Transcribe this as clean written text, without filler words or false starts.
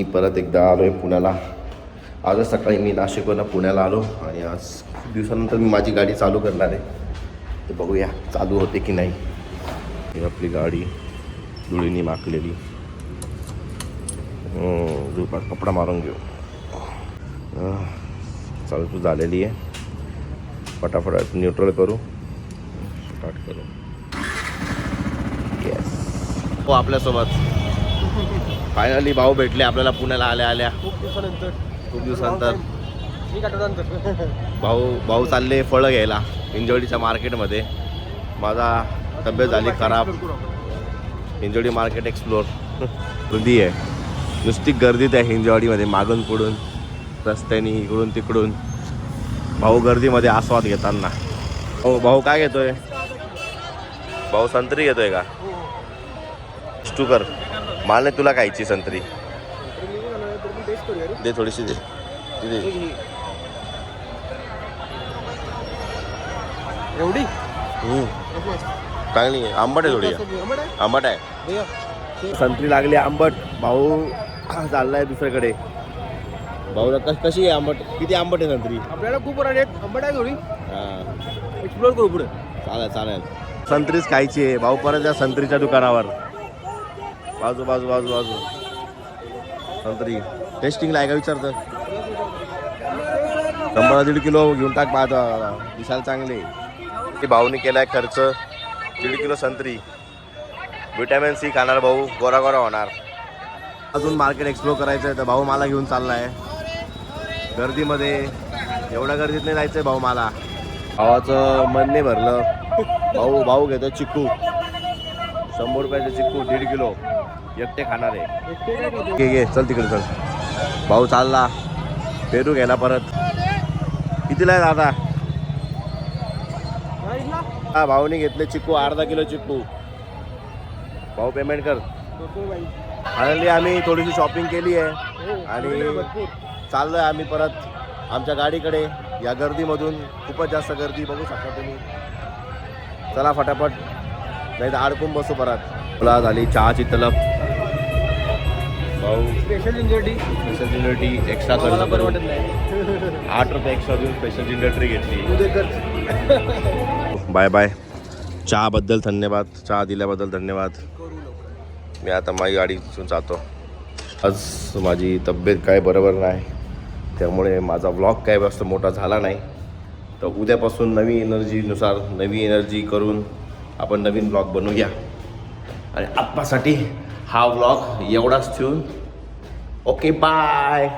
मी परत एकदा आलो आहे पुण्याला. आजच सकाळी मी नाशिकवरून पुण्याला आलो आणि आज खूप दिवसानंतर मी माझी गाडी चालू करणार आहे. तर बघूया चालू होते की नाही. ही आपली गाडी धुळीने माखलेली. झोपात कपडा मारून घेऊ. चालू झालेली आहे. फटाफट न्यूट्रल करू, स्टार्ट करू. येस, हो आपल्यासोबत फायनली भाऊ भेटले आपल्याला पुण्याला आल्या आल्या. खूप दिवसानंतर भाऊ चालले फळं घ्यायला हिंजवडीच्या मार्केटमध्ये. माझा तब्येत झाली खराब. हिंजवडी मार्केट एक्सप्लोर गर्दी आहे, नुसती गर्दीत आहे हिंजवडीमध्ये. मागून पुढून रस्त्याने इकडून तिकडून भाऊ गर्दीमध्ये आस्वाद घेताना. हो भाऊ काय घेतोय? भाऊ संत्री घेतोय का? स्टूकर माल नाही तुला खायची संत्री? दे थोडीशी दे. एवढी चांगली आहे. आंबट आहे थोडी. आंबट आहे. संत्री लागली आंबट. भाऊ चाललाय दुसरीकडे. भाऊ कशी आहे आंबट? किती आंबट आहे संत्री? आपल्याला खूप आंबट आहे थोडी. हां एक्सप्लोर करू पुढे. चालेल. संत्रीच खायची आहे. भाऊ परत या संत्रीच्या दुकानावर. बाजू संत्री टेस्टिंगला आहे का विचारतं. 1.5 किलो घेऊन टाक. विशाल चांगले. भाऊने केलाय खर्च 1.5 किलो संत्री. विटॅमिन सी खाणार भाऊ, गोरा होणार. अजून मार्केट एक्सप्लोर करायचं आहे तर भाऊ मला घेऊन चाललाय. गर्दीमध्ये एवढ्या गर्दीत नाही जायचंय भाऊ मला. भावाचं मन नाही भरलं. भाऊ घेतो चिक्कू. 100 रुपयाचे चिक्कू 1.5 किलो एकटे खाणार आहे. घे चल तिकडे चल. भाऊ चालला पेरू घ्यायला परत. कितीला आहे दादा? हा भाऊने घेतले चिक्कू 1/2 किलो चिक्कू. भाऊ पेमेंट कर. फायनली आम्ही थोडीशी शॉपिंग केली आहे आणि चाललोय आम्ही परत आमच्या गाडीकडे. या गर्दीमधून खूपच जास्त गर्दी बघू शकता तुम्ही. चला फटाफट नाही तर अडकून बसू परत. मला झाली चहाची तलब. भाऊ स्पेशल जिंजर टी एक्स्ट्रा खर्च करून 8 रुपये एक्स्ट्रा देऊन स्पेशल जिंजर टी घेतली. Bye bye. चहाबद्दल धन्यवाद. चहा दिल्याबद्दल धन्यवाद. मी आता माझी गाडी घेऊन जातो. आज माझी तब्येत काय बरोबर नाही, त्यामुळे माझा व्लॉग काय जास्त मोठा झाला नाही. तर उद्यापासून नवी एनर्जी करून आपण नवीन व्लॉग बनवूया. आणि आत्तासाठी हा व्लॉग एवढाच ठेवून ओके बाय.